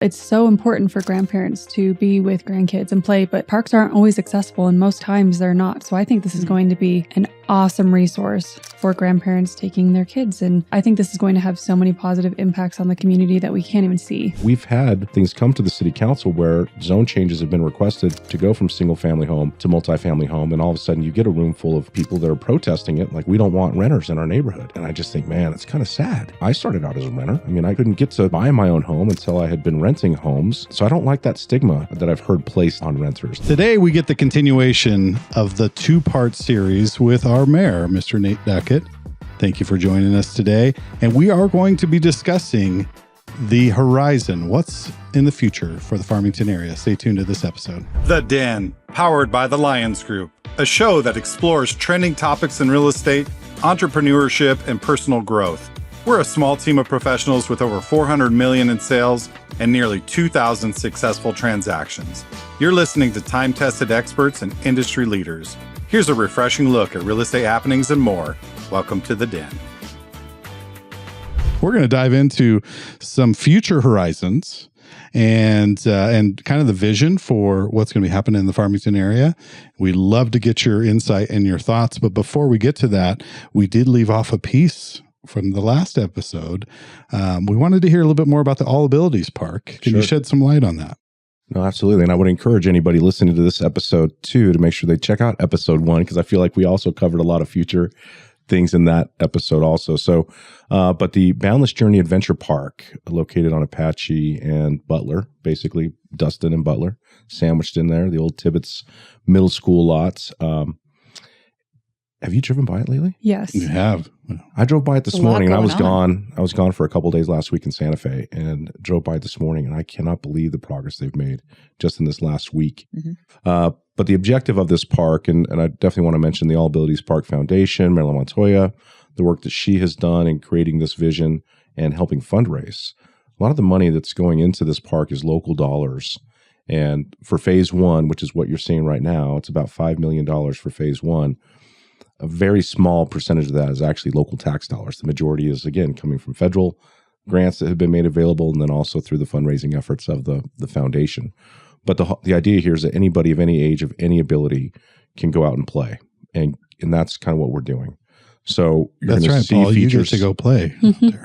It's so important for grandparents to be with grandkids and play, but parks aren't always accessible, and most times they're not. So I think this is going to be an awesome resource for grandparents taking their kids. And I think this is going to have so many positive impacts on the community that we can't even see. We've had things come to the city council where zone changes have been requested to go from single family home to multifamily home. And all of a sudden you get a room full of people that are protesting it. Like, we don't want renters in our neighborhood. And I just think, man, it's kind of sad. I started out as a renter. I mean, I couldn't get to buy my own home until I had been renting homes. So I don't like that stigma that I've heard placed on renters. Today, we get the continuation of the two-part series with our mayor, Mr. Nate Duckett. Thank you for joining us today. And we are going to be discussing the horizon. What's in the future for the Farmington area? Stay tuned to this episode. The Den, powered by the Lions Group, a show that explores trending topics in real estate, entrepreneurship, and personal growth. We're a small team of professionals with over $400 million in sales and nearly 2,000 successful transactions. You're listening to time-tested experts and industry leaders. Here's a refreshing look at real estate happenings and more. Welcome to The Den. We're going to dive into some future horizons and kind of the vision for what's going to be happening in the Farmington area. We'd love to get your insight and your thoughts. But before we get to that, we did leave off a piece from the last episode. We wanted to hear a little bit more about the All Abilities Park. Can you shed some light on that? No, absolutely. And I would encourage anybody listening to this episode too to make sure they check out episode 1, because I feel like we also covered a lot of future things in that episode also. So, but the Boundless Journey Adventure Park, located on Apache and Butler, basically Dustin and Butler, sandwiched in there, the old Tibbetts Middle School lots. Have you driven by it lately? Yes. You have. I drove by it this morning, and I was gone. I was gone for a couple of days last week in Santa Fe, and drove by it this morning, and I cannot believe the progress they've made just in this last week. Mm-hmm. But the objective of this park, and I definitely want to mention the All Abilities Park Foundation, Marilyn Montoya, the work that she has done in creating this vision and helping fundraise. A lot of the money that's going into this park is local dollars. And for phase 1, which is what you're seeing right now, it's about $5 million for phase 1. A very small percentage of that is actually local tax dollars. The majority is, again, coming from federal grants that have been made available, and then also through the fundraising efforts of the foundation. But the idea here is that anybody of any age, of any ability, can go out and play. And that's kind of what we're doing. So you're going to see Paul, features. You get to go play.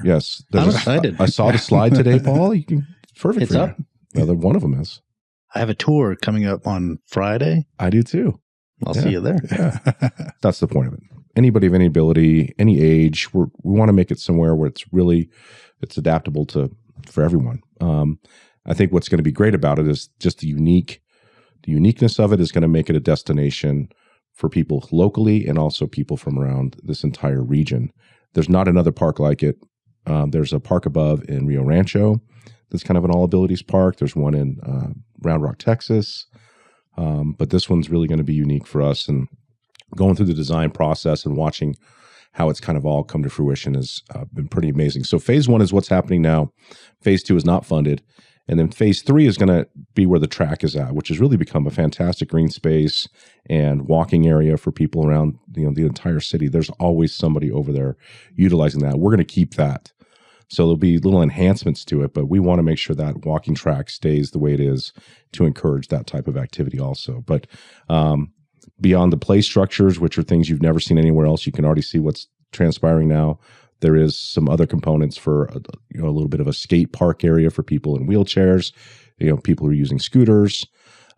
Yes. I'm excited. I saw the slide today, Paul. Perfect. It's up. Well, one of them is. I have a tour coming up on Friday. I do too. I'll see you there. Yeah. That's the point of it. Anybody of any ability, any age, we want to make it somewhere where it's adaptable for everyone. I think what's going to be great about it is just the uniqueness of it is going to make it a destination for people locally and also people from around this entire region. There's not another park like it. There's a park above in Rio Rancho that's kind of an all abilities park. There's one in Round Rock, Texas. But this one's really going to be unique for us, and going through the design process and watching how it's kind of all come to fruition has been pretty amazing. So phase 1 is what's happening now. Phase 2 is not funded. And then phase 3 is going to be where the track is at, which has really become a fantastic green space and walking area for people around the entire city. There's always somebody over there utilizing that. We're going to keep that. So there'll be little enhancements to it, but we want to make sure that walking track stays the way it is to encourage that type of activity also. But beyond the play structures, which are things you've never seen anywhere else, you can already see what's transpiring now. There is some other components for a little bit of a skate park area for people in wheelchairs, people who are using scooters.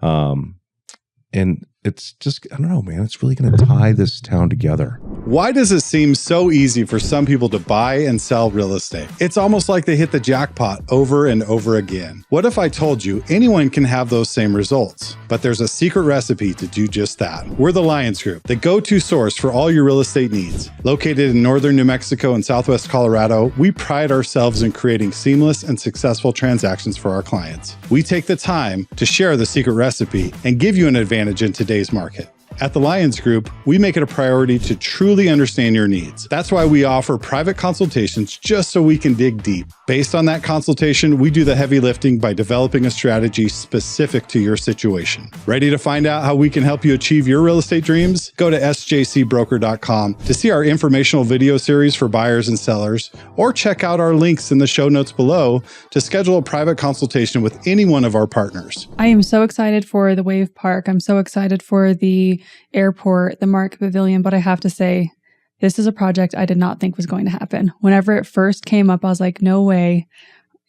And it's just, I don't know, man, it's really going to tie this town together. Why does it seem so easy for some people to buy and sell real estate? It's almost like they hit the jackpot over and over again. What if I told you anyone can have those same results? But there's a secret recipe to do just that. We're the Lions Group, the go-to source for all your real estate needs. Located in northern New Mexico and southwest Colorado, we pride ourselves in creating seamless and successful transactions for our clients. We take the time to share the secret recipe and give you an advantage in today's market. At the Lions Group, we make it a priority to truly understand your needs. That's why we offer private consultations just so we can dig deep. Based on that consultation, we do the heavy lifting by developing a strategy specific to your situation. Ready to find out how we can help you achieve your real estate dreams? Go to sjcbroker.com to see our informational video series for buyers and sellers, or check out our links in the show notes below to schedule a private consultation with any one of our partners. I am so excited for the Wave Park. I'm so excited for the airport, the Market Pavilion, but I have to say, this is a project I did not think was going to happen. Whenever it first came up, I was like, no way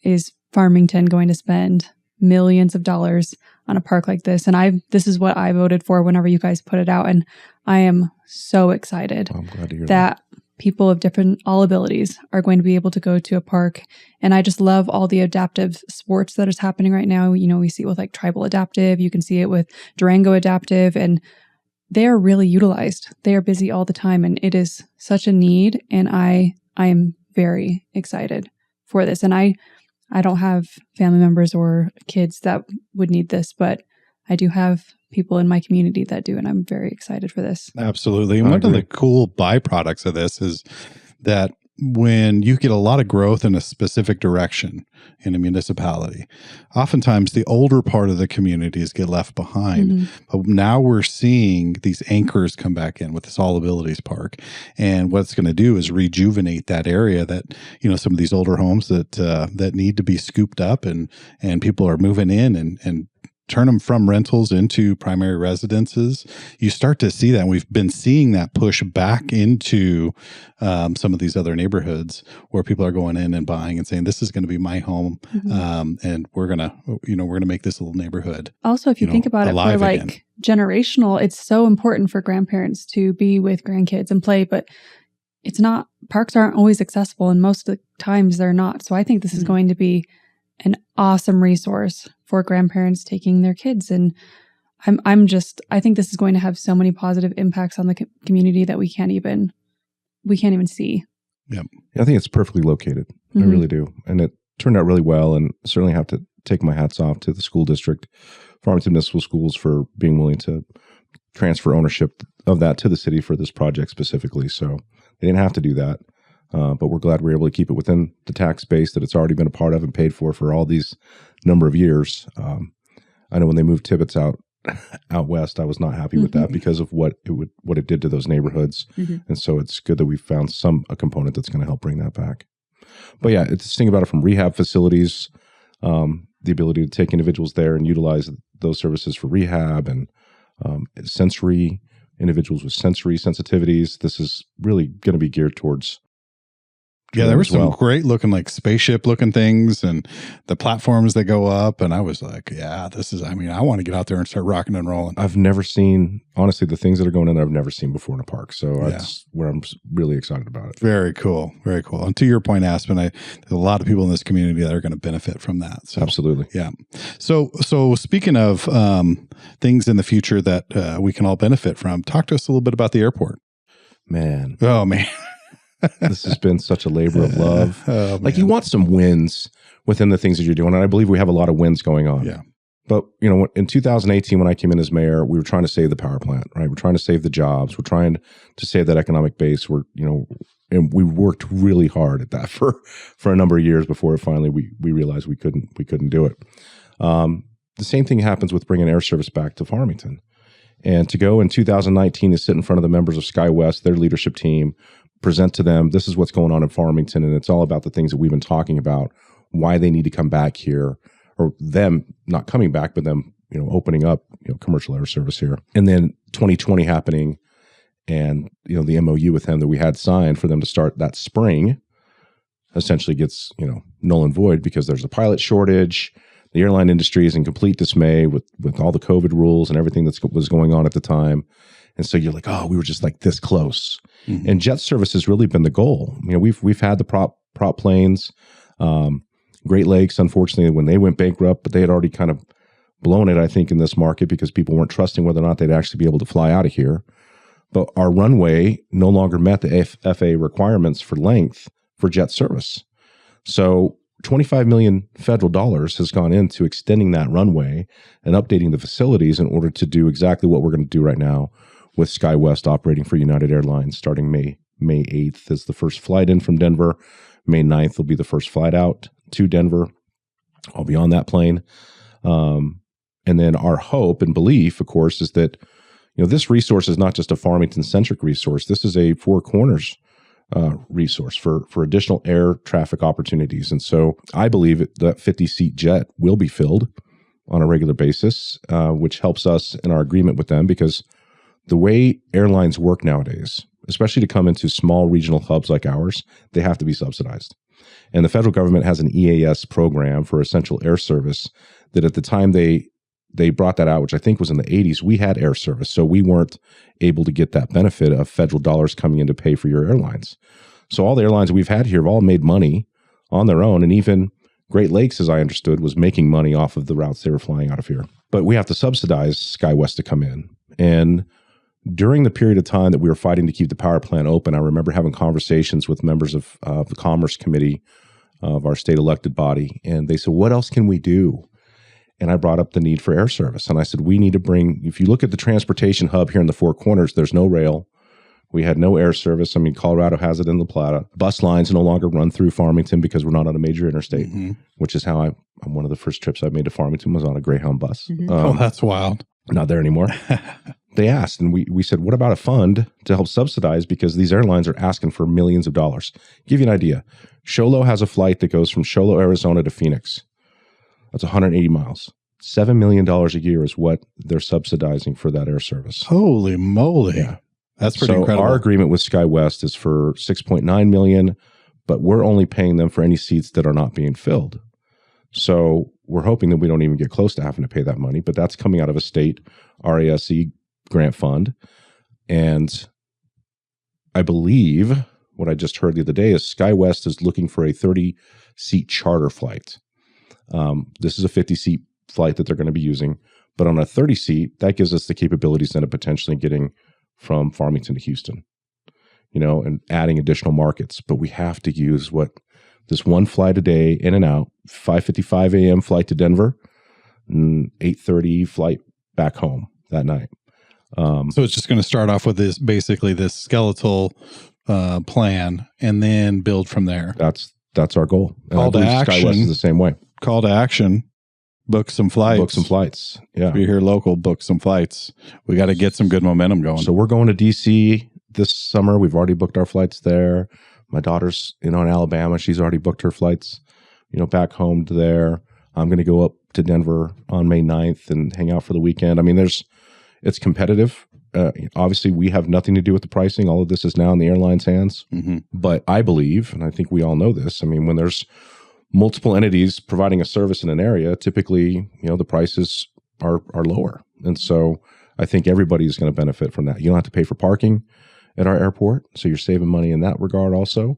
is Farmington going to spend millions of dollars on a park like this. And this is what I voted for whenever you guys put it out. And I am so excited I'm glad to hear that people of all abilities are going to be able to go to a park. And I just love all the adaptive sports that is happening right now. You know, we see it with like tribal adaptive. You can see it with Durango adaptive, and they are really utilized. They are busy all the time, and it is such a need. And I am very excited for this. And I don't have family members or kids that would need this, but I do have people in my community that do, and I'm very excited for this. Absolutely. And one of the cool byproducts of this is that when you get a lot of growth in a specific direction in a municipality, oftentimes the older part of the communities get left behind. Mm-hmm. But now we're seeing these anchors come back in with this All Abilities Park. And what it's going to do is rejuvenate that area that, you know, some of these older homes that need to be scooped up and people are moving in and turn them from rentals into primary residences. You start to see that. And we've been seeing that push back into some of these other neighborhoods where people are going in and buying and saying, this is going to be my home. Mm-hmm. And we're going to make this little neighborhood. Also, if you think about it for like again. Generational, it's so important for grandparents to be with grandkids and play, but parks aren't always accessible, and most of the times they're not. So I think this is going to be an awesome resource for grandparents taking their kids. And I think this is going to have so many positive impacts on the community that we can't even see. Yep. I think it's perfectly located. Mm-hmm. I really do. And it turned out really well, and certainly have to take my hats off to the school district, Farmington Municipal Schools, for being willing to transfer ownership of that to the city for this project specifically. So they didn't have to do that. But we're glad we're able to keep it within the tax base that it's already been a part of and paid for all these number of years. I know when they moved Tibbetts out west, I was not happy with that because of what it did to those neighborhoods. Mm-hmm. And so it's good that we found a component that's going to help bring that back. But yeah, it's this thing about it from rehab facilities, the ability to take individuals there and utilize those services for rehab, and sensory individuals with sensory sensitivities. This is really going to be geared towards. Yeah, there were some great looking, like spaceship looking things, and the platforms that go up. And I was like, yeah, I want to get out there and start rocking and rolling. I've never seen, honestly, the things that are going in there I've never seen before in a park. So that's where I'm really excited about it. Very cool. Very cool. And to your point, Aspen, there's a lot of people in this community that are going to benefit from that. So, absolutely. Yeah. So speaking of things in the future that we can all benefit from, talk to us a little bit about the airport. Man. Oh, man. This has been such a labor of love. You want some wins within the things that you're doing. And I believe we have a lot of wins going on. Yeah. But, in 2018, when I came in as mayor, we were trying to save the power plant, right? We're trying to save the jobs. We're trying to save that economic base. And we worked really hard at that for a number of years before finally we realized we couldn't do it. The same thing happens with bringing air service back to Farmington. And to go in 2019 to sit in front of the members of SkyWest, their leadership team, present to them, this is what's going on in Farmington, and it's all about the things that we've been talking about, why they need to come back here, or them not coming back, but them, opening up, commercial air service here. And then 2020 happening, and, the MOU with them that we had signed for them to start that spring essentially gets, null and void because there's a pilot shortage. The airline industry is in complete dismay with all the COVID rules and everything that was going on at the time. And so you're like, oh, we were just like this close. Mm-hmm. And jet service has really been the goal. We've had the prop planes, Great Lakes, unfortunately, when they went bankrupt, but they had already kind of blown it, I think, in this market because people weren't trusting whether or not they'd actually be able to fly out of here. But our runway no longer met the FAA requirements for length for jet service. So $25 million federal dollars has gone into extending that runway and updating the facilities in order to do exactly what we're going to do right now with SkyWest operating for United Airlines starting May 8th is the first flight in from Denver. May 9th will be the first flight out. to Denver. I'll be on that plane. And then our hope and belief, of course, is that, this resource is not just a Farmington-centric resource. This is a Four Corners resource for additional air traffic opportunities. And so I believe that 50-seat jet will be filled on a regular basis, which helps us in our agreement with them, because the way airlines work nowadays, especially to come into small regional hubs like ours, they have to be subsidized. And the federal government has an EAS program for essential air service that at the time they brought that out, which I think was in the 80s, we had air service. So we weren't able to get that benefit of federal dollars coming in to pay for your airlines. So all the airlines we've had here have all made money on their own. And even Great Lakes, as I understood, was making money off of the routes they were flying out of here. But we have to subsidize SkyWest to come in. And during the period of time that we were fighting to keep the power plant open, I remember having conversations with members of the Commerce Committee of our state elected body. And they said, what else can we do? And I brought up the need for air service. And I said, we need to bring, if you look at the transportation hub here in the Four Corners, there's no rail. We had no air service. I mean, Colorado has it in La Plata. Bus lines no longer run through Farmington because we're not on a major interstate, which is how one of the first trips I made to Farmington was on a Greyhound bus. That's wild. Not there anymore. They asked, and we said, what about a fund to help subsidize? Because these airlines are asking for millions of dollars. Give you an idea. Sholo has a flight that goes from Sholo, Arizona to Phoenix. That's 180 miles. $7 million a year is what they're subsidizing for that air service. Holy moly. Yeah. That's pretty incredible. Our agreement with SkyWest is for $6.9 million, but we're only paying them for any seats that are not being filled. So we're hoping that we don't even get close to having to pay that money, but that's coming out of a state RASE grant fund. And I believe what I just heard the other day is SkyWest is looking for a 30-seat charter flight. This is a 50-seat flight that they're going to be using, but on a 30-seat, that gives us the capabilities then of potentially getting from Farmington to Houston, and adding additional markets. But we have to use this one flight a day in and out, 5:55 a.m. flight to Denver, and 8:30 flight back home that night. So it's just going to start off with this skeletal plan and then build from there. That's our goal. And Call to action. SkyWest is the same way. Call to action. Book some flights. Book some flights. Yeah. If you're here local, book some flights. We got to get some good momentum going. So we're going to DC this summer. We've already booked our flights there. My daughter's, in Alabama. She's already booked her flights, back home to there. I'm going to go up to Denver on May 9th and hang out for the weekend. I mean, it's competitive. Obviously, we have nothing to do with the pricing. All of this is now in the airline's hands. But I believe, and I think we all know this, I mean, when there's multiple entities providing a service in an area, typically, the prices are lower. And so I think everybody is going to benefit from that. You don't have to pay for parking at our airport, so you're saving money in that regard also.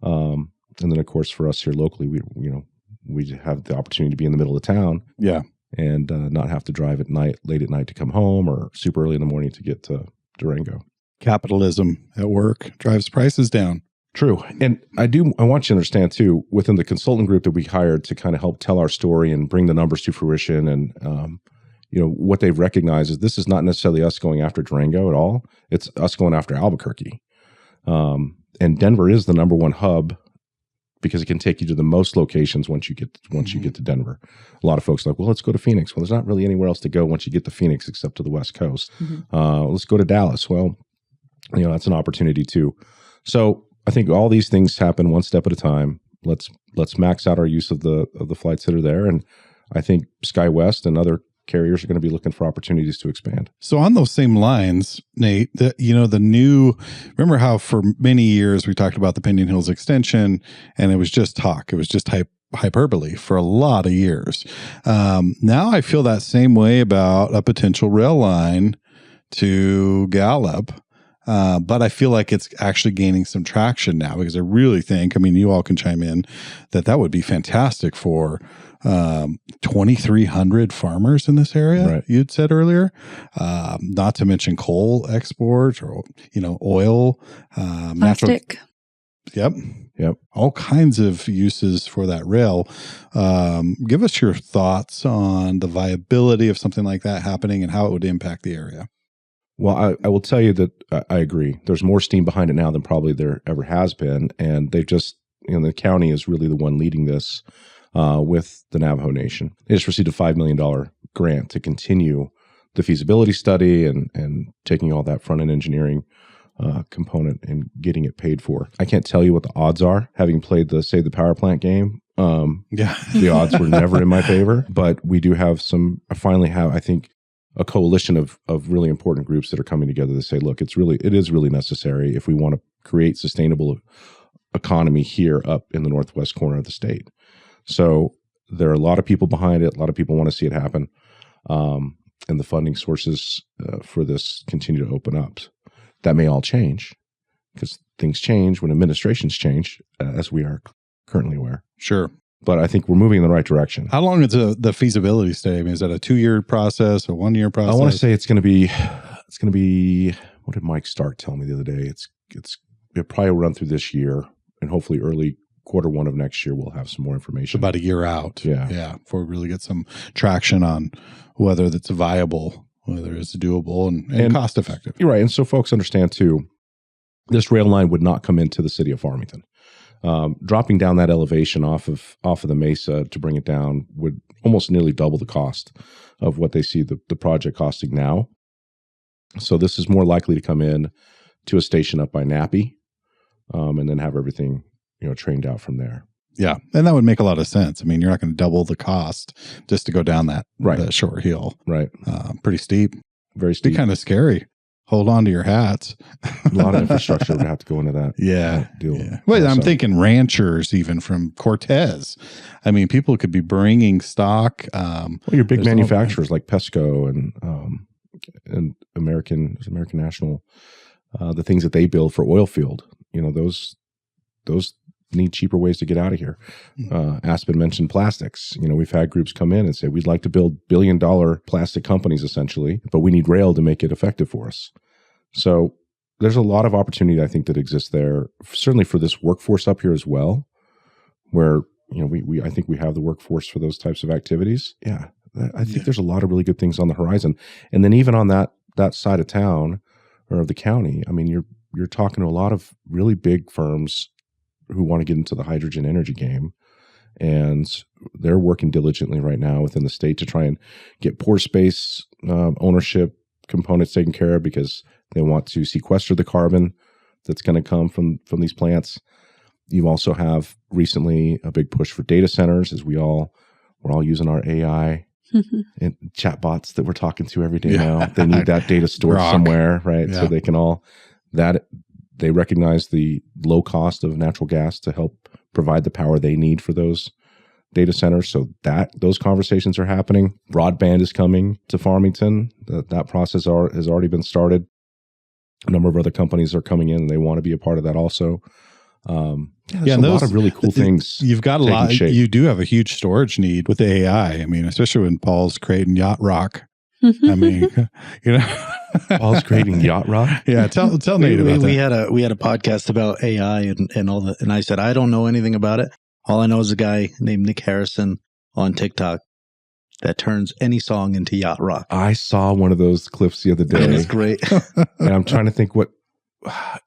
And then, of course, for us here locally, we have the opportunity to be in the middle of town. Yeah. And not have to drive late at night to come home or super early in the morning to get to Durango. Capitalism at work drives prices down. True. And I want you to understand too, within the consultant group that we hired to kind of help tell our story and bring the numbers to fruition, and what they've recognized is this is not necessarily us going after Durango at all. It's us going after Albuquerque. And Denver is the number one hub because it can take you to the most locations once you get to Denver. A lot of folks are like, well, let's go to Phoenix. Well, there's not really anywhere else to go once you get to Phoenix except to the West Coast. Let's go to Dallas. Well, that's an opportunity too. So I think all these things happen one step at a time. Let's max out our use of the flights that are there, and I think SkyWest and other carriers are going to be looking for opportunities to expand. So on those same lines, Nate, remember how for many years we talked about the Pinyon Hills extension, and it was just talk. It was just hyperbole for a lot of years. Now I feel that same way about a potential rail line to Gallup. But I feel like it's actually gaining some traction now, because I really think, you all can chime in, that would be fantastic for 2,300 farmers in this area, right. You'd said earlier, not to mention coal export or, oil, plastic. Yep. All kinds of uses for that rail. Give us your thoughts on the viability of something like that happening and how it would impact the area. Well, I will tell you that I agree. There's more steam behind it now than probably there ever has been. And they've just the county is really the one leading this with the Navajo Nation. They just received a $5 million grant to continue the feasibility study and taking all that front-end engineering component and getting it paid for. I can't tell you what the odds are, having played the Save the Power Plant game. The odds were never in my favor, but we do have I finally have, I think, a coalition of really important groups that are coming together to say, look, it is really necessary if we want to create sustainable economy here up in the northwest corner of the state. So there are a lot of people behind it. A lot of people want to see it happen. And the funding sources for this continue to open up. That may all change because things change when administrations change, as we are currently aware. Sure. But I think we're moving in the right direction. How long is the feasibility study? I mean, is that a 2-year process, a 1-year process? I want to say it's going to be, what did Mike Stark tell me the other day? It'll probably run through this year, and hopefully early Q1 of next year, we'll have some more information. About a year out. Yeah. Before we really get some traction on whether that's viable, whether it's doable and cost effective. You're right. And so folks understand too, this rail line would not come into the city of Farmington. Dropping down that elevation off of the mesa to bring it down would almost nearly double the cost of what they see the project costing now. So this is more likely to come in to a station up by Nappy, and then have everything trained out from there. Yeah, and that would make a lot of sense. I mean, you're not going to double the cost just to go down that short hill. Right. Pretty steep. Very steep. Be kind of scary. Hold on to your hats. A lot of infrastructure would have to go into that. Deal. Yeah. Well, I'm thinking ranchers even from Cortez. I mean, people could be bringing stock. Your big manufacturers like Pesco and American National, the things that they build for oil field, those need cheaper ways to get out of here. Aspen mentioned plastics. We've had groups come in and say, we'd like to build billion-dollar plastic companies essentially, but we need rail to make it effective for us. So there's a lot of opportunity, I think, that exists there, certainly for this workforce up here as well, where, I think we have the workforce for those types of activities. Yeah. I think there's a lot of really good things on the horizon. And then even on that side of town or of the county, I mean, you're talking to a lot of really big firms who want to get into the hydrogen energy game. And they're working diligently right now within the state to try and get pore space ownership components taken care of, because they want to sequester the carbon that's going to come from these plants. You also have recently a big push for data centers, as we're all using our AI and chatbots that we're talking to every day now. They need that data stored somewhere, right? Yeah. So they can they recognize the low cost of natural gas to help provide the power they need for those data centers. So those conversations are happening. Broadband is coming to Farmington. That process has already been started. A number of other companies are coming in and they want to be a part of that also. There's a lot of really cool things. You've got a lot. You do have a huge storage need with the AI. I mean, especially when Paul's creating yacht rock. I mean, Paul's creating yacht rock. Yeah, tell Nate about that. We had a podcast about AI and all that, and I said I don't know anything about it. All I know is a guy named Nick Harrison on TikTok that turns any song into yacht rock. I saw one of those clips the other day. And it's great. And I'm trying to think it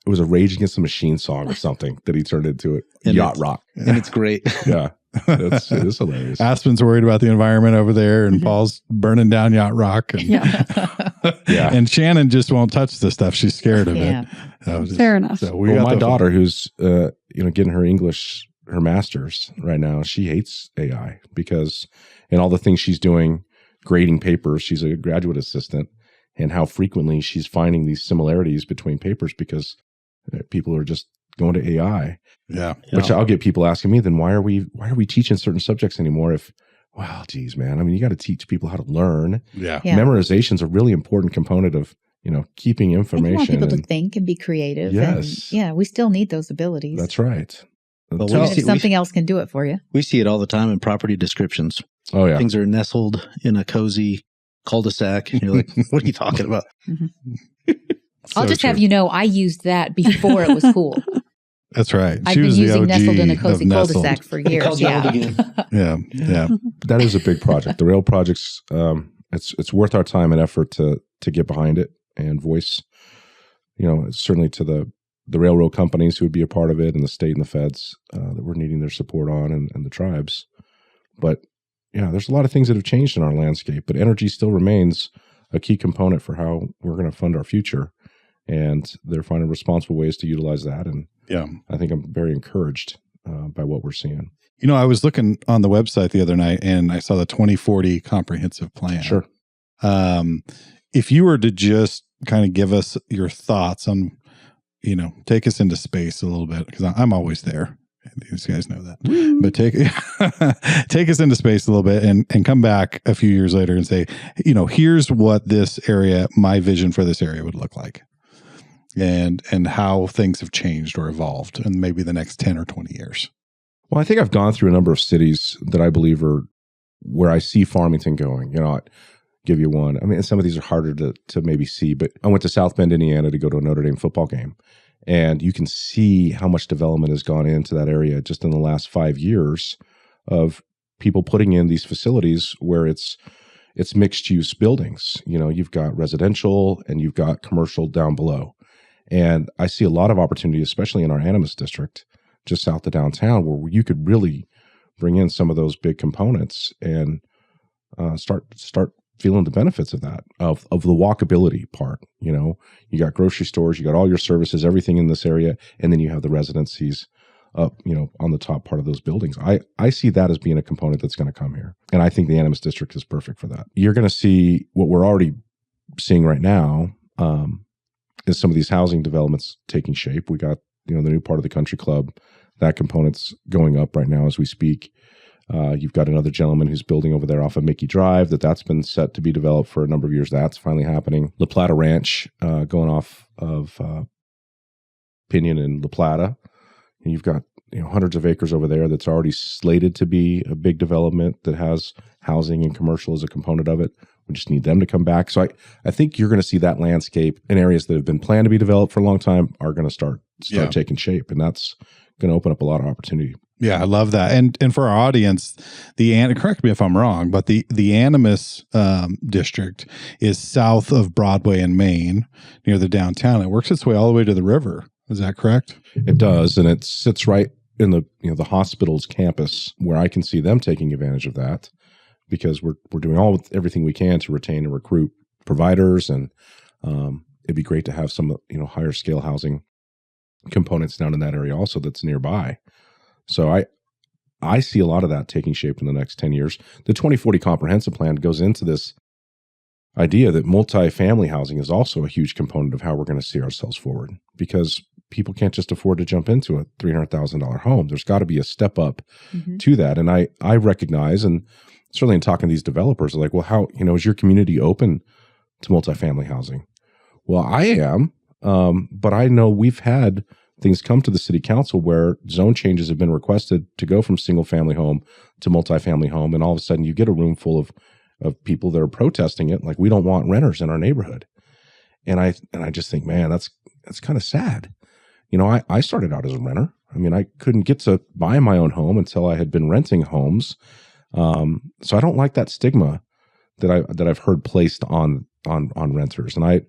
was a Rage Against the Machine song or something that he turned into it. Yacht rock. And it's great. Yeah. It is hilarious. Aspen's worried about the environment over there, and Paul's burning down yacht rock. And, and Shannon just won't touch this stuff. She's scared of it. Fair enough. So my daughter, who's getting her English, her master's right now, she hates AI because in all the things she's doing, grading papers, she's a graduate assistant, and how frequently she's finding these similarities between papers because people are just going to AI. Yeah. Which I'll get people asking me, then why are we teaching certain subjects anymore? Geez, man. I mean, you got to teach people how to learn. Yeah. Memorization is a really important component of, keeping information. We want people to think and be creative. Yes. And we still need those abilities. That's right. But if something else can do it for you. We see it all the time in property descriptions. Oh, yeah. Things are nestled in a cozy cul-de-sac. And you're like, what are you talking about? Mm-hmm. I'll just have you know, I used that before it was cool. That's right. I've been using nestled in a cozy cul-de-sac for years. Yeah. That is a big project. The rail projects, it's worth our time and effort to get behind it and voice, certainly to the the railroad companies who would be a part of it, and the state and the feds that we're needing their support on, and the tribes. But yeah, there's a lot of things that have changed in our landscape, but energy still remains a key component for how we're going to fund our future. And they're finding responsible ways to utilize that. And yeah, I think I'm very encouraged by what we're seeing. You know, I was looking on the website the other night and I saw the 2040 comprehensive plan. Sure. If you were to just kind of give us your thoughts on, you know, take us into space a little bit, because I'm always there. These guys know that. Woo. But take us into space a little bit and come back a few years later and say, you know, here's what this area, my vision for this area would look like. And how things have changed or evolved in maybe the next 10 or 20 years. Well, I think I've gone through a number of cities that I believe are where I see Farmington going. You know, I'll give you one. I mean, some of these are harder to maybe see, but I went to South Bend, Indiana to go to a Notre Dame football game. And you can see how much development has gone into that area just in the last 5 years of people putting in these facilities where it's mixed use buildings. You know, you've got residential and you've got commercial down below. And I see a lot of opportunity, especially in our Animus District, just south of downtown, where you could really bring in some of those big components and start feeling the benefits of that, of the walkability part. You know, you got grocery stores, you got all your services, everything in this area, and then you have the residencies up, you know, on the top part of those buildings. I see that as being a component that's going to come here. And I think the Animus District is perfect for that. You're going to see what we're already seeing right now, is some of these housing developments taking shape. We got, you know, the new part of the country club, that component's going up right now as we speak. You've got another gentleman who's building over there off of Mickey Drive that's been set to be developed for a number of years. That's finally happening. La Plata Ranch, going off of Pinion and La Plata. And you've got, you know, hundreds of acres over there that's already slated to be a big development that has housing and commercial as a component of it. We just need them to come back. So I think you're going to see that landscape in areas that have been planned to be developed for a long time are going to start taking shape. And that's going to open up a lot of opportunity. Yeah, I love that. And for our audience, correct me if I'm wrong, but the Animus District is south of Broadway and Main, near the downtown. It works its way all the way to the river. Is that correct? It does, and it sits right in the hospital's campus, where I can see them taking advantage of that, because we're doing everything we can to retain and recruit providers, and it'd be great to have some, you know, higher scale housing components down in that area also that's nearby. So I see a lot of that taking shape in the next 10 years. The 2040 comprehensive plan goes into this idea that multifamily housing is also a huge component of how we're going to see ourselves forward, because people can't just afford to jump into a $300,000 home. There's got to be a step up to that. And I recognize, and certainly in talking to these developers, they're like, well, how, you know, is your community open to multifamily housing? Well, I am, but I know we've had things come to the city council where zone changes have been requested to go from single family home to multifamily home. And all of a sudden you get a room full of people that are protesting it. Like, we don't want renters in our neighborhood. And I just think, man, that's kind of sad. You know, I started out as a renter. I mean, I couldn't get to buy my own home until I had been renting homes. So I don't like that stigma that I've heard placed on renters. And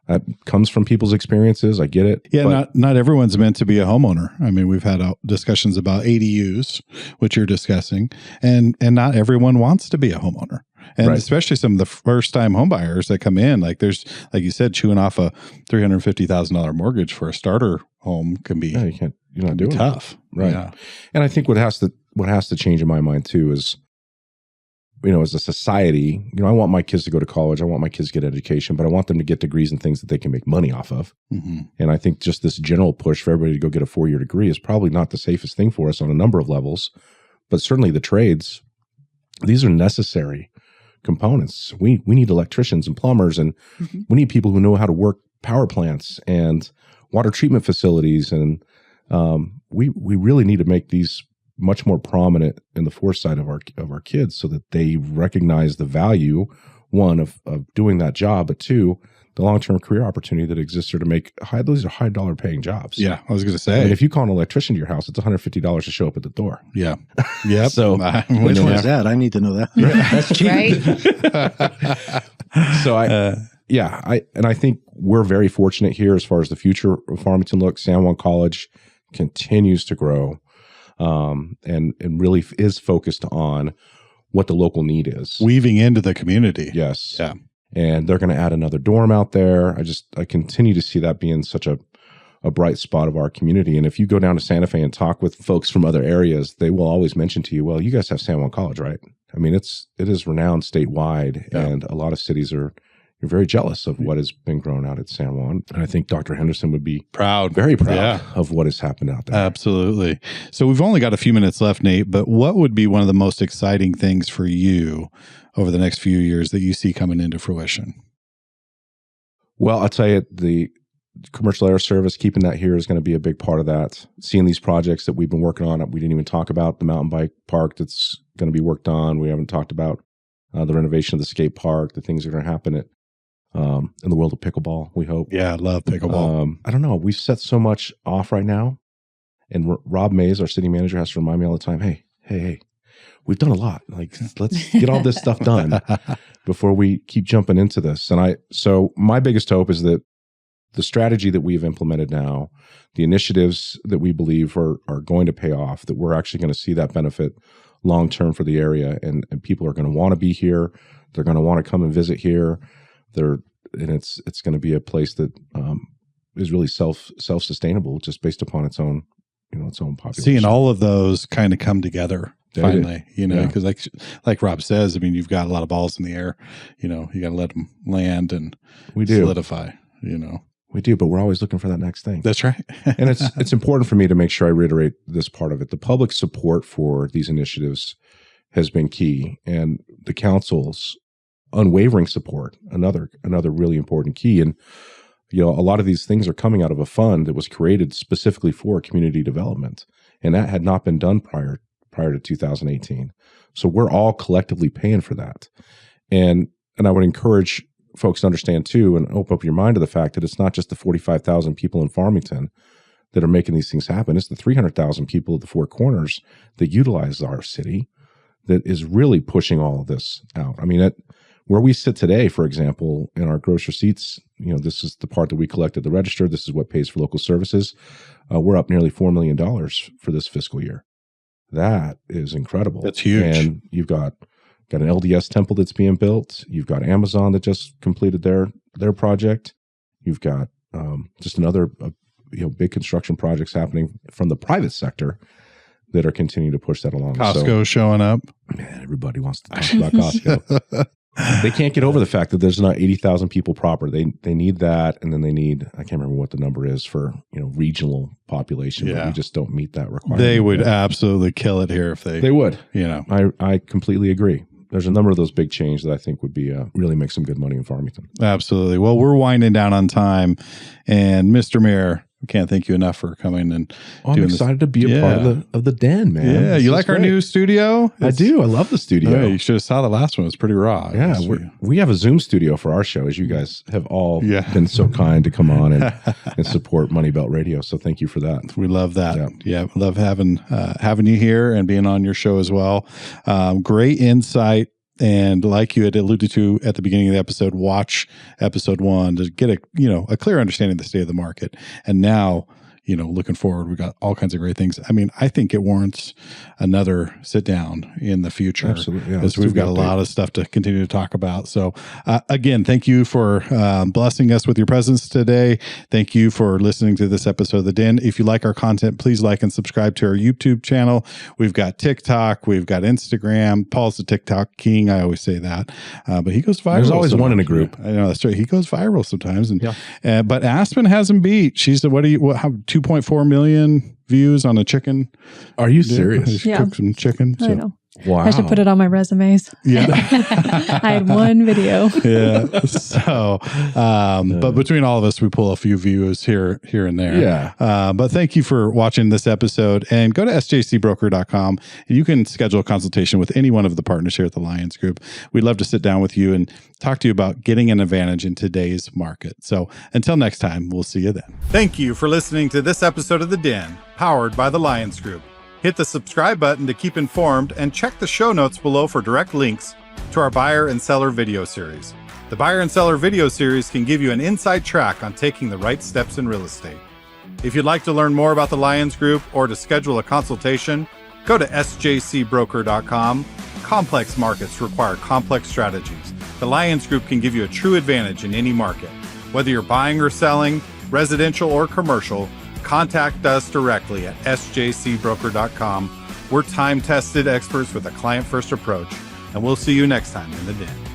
that comes from people's experiences. I get it. Yeah, but not everyone's meant to be a homeowner. I mean, we've had discussions about ADUs, which you're discussing, and not everyone wants to be a homeowner. And especially some of the first-time homebuyers that come in, like there's, like you said, chewing off a $350,000 mortgage for a starter home can be you're not doing tough, right? Yeah. And I think what has to change in my mind too is, you know, as a society, you know, I want my kids to go to college. I want my kids to get education, but I want them to get degrees in things that they can make money off of. Mm-hmm. And I think just this general push for everybody to go get a 4-year degree is probably not the safest thing for us on a number of levels, but certainly the trades, these are necessary components. We need electricians and plumbers, and we need people who know how to work power plants and water treatment facilities. And we really need to make these much more prominent in the foresight of our kids, so that they recognize the value, one, of doing that job, but two, the long-term career opportunity that exists there to make those are high dollar paying jobs. Yeah, I was going to say. I mean, if you call an electrician to your house, it's $150 to show up at the door. Yeah. Yeah. So which one is that? I need to know that. That's cheap. Right? So I think we're very fortunate here as far as the future of Farmington looks. San Juan College continues to grow, and really is focused on what the local need is. Weaving into the community. Yes. Yeah. And they're going to add another dorm out there. I continue to see that being such a bright spot of our community. And if you go down to Santa Fe and talk with folks from other areas, they will always mention to you, well, you guys have San Juan College, right? I mean, it is renowned statewide, and a lot of cities are very jealous of what has been grown out at San Juan. And I think Dr. Henderson would be very proud of what has happened out there. Absolutely. So we've only got a few minutes left, Nate, but what would be one of the most exciting things for you over the next few years that you see coming into fruition? Well, I'll tell you, the commercial air service, keeping that here is going to be a big part of that. Seeing these projects that we've been working on, we didn't even talk about the mountain bike park that's going to be worked on. We haven't talked about the renovation of the skate park, the things that are going to happen in the world of pickleball, we hope. Yeah, I love pickleball. I don't know. We've set so much off right now. And Rob Mays, our city manager, has to remind me all the time, hey, we've done a lot. Like, let's get all this stuff done before we keep jumping into this. And so my biggest hope is that the strategy that we've implemented now, the initiatives that we believe are going to pay off, that we're actually going to see that benefit long-term for the area. And people are going to want to be here. They're going to want to come and visit here. And it's going to be a place that is really self-sustainable, just based upon its own population. Seeing all of those kind of come together finally, because like Rob says, I mean, you've got a lot of balls in the air. You got to let them land and solidify. We do, but we're always looking for that next thing. That's right. And it's important for me to make sure I reiterate this part of it. The public support for these initiatives has been key, and the council's unwavering support, another really important key. And a lot of these things are coming out of a fund that was created specifically for community development, and that had not been done prior to 2018. So we're all collectively paying for that. And I would encourage folks to understand too, and open up your mind to the fact that it's not just the 45,000 people in Farmington that are making these things happen. It's the 300,000 people at the Four Corners that utilize our city that is really pushing all of this out. I mean, where we sit today, for example, in our gross receipts, this is the part that we collect at the register. This is what pays for local services. We're up nearly $4 million for this fiscal year. That is incredible. That's huge. And you've got an LDS temple that's being built. You've got Amazon that just completed their project. You've got just another big construction projects happening from the private sector that are continuing to push that along. Costco showing up. Man, everybody wants to talk about Costco. They can't get over the fact that there's not 80,000 people proper. They need that, and then they need, I can't remember what the number is for regional population, but we just don't meet that requirement. They would absolutely kill it here if they would. I completely agree. There's a number of those big chains that I think would be really make some good money in Farmington. Absolutely. Well, we're winding down on time, and Mr. Mayor, we can't thank you enough for coming and I'm excited to be a part of the den, man. Yeah, you like our new studio? I do. I love the studio. You should have saw the last one. It was pretty raw. Yeah, we have a Zoom studio for our show, as you guys have all been so kind to come on and support Money Belt Radio. So thank you for that. We love that. Yeah, we love having you here and being on your show as well. Great insight. And like you had alluded to at the beginning of the episode, watch episode 1 to get a clear understanding of the state of the market. And now, looking forward, we've got all kinds of great things. I mean, I think it warrants another sit down in the future. Absolutely. Yeah, because we've got a lot of stuff to continue to talk about. So again, thank you for blessing us with your presence today. Thank you for listening to this episode of The Den. If you like our content, please like and subscribe to our YouTube channel. We've got TikTok. We've got Instagram. Paul's the TikTok king. I always say that. But he goes viral. There's always one in a group. I know, that's right. He goes viral sometimes. And but Aspen has him beat. She's how 2.4 million views on a chicken. Are you serious? Yeah. Cook some chicken. I know. Wow. I should put it on my resumes. Yeah. I had one video. Yeah. So, but between all of us, we pull a few views here and there. Yeah. But thank you for watching this episode, and go to sjcbroker.com. You can schedule a consultation with any one of the partners here at the Lions Group. We'd love to sit down with you and talk to you about getting an advantage in today's market. So until next time, we'll see you then. Thank you for listening to this episode of The Den, powered by the Lions Group. Hit the subscribe button to keep informed, and check the show notes below for direct links to our buyer and seller video series. The Buyer and Seller video series can give you an inside track on taking the right steps in real estate. If you'd like to learn more about the Lions Group or to schedule a consultation, go to sjcbroker.com. Complex markets require complex strategies. The Lions Group can give you a true advantage in any market. Whether you're buying or selling, residential or commercial, contact us directly at sjcbroker.com. We're time-tested experts with a client-first approach, and we'll see you next time in the den.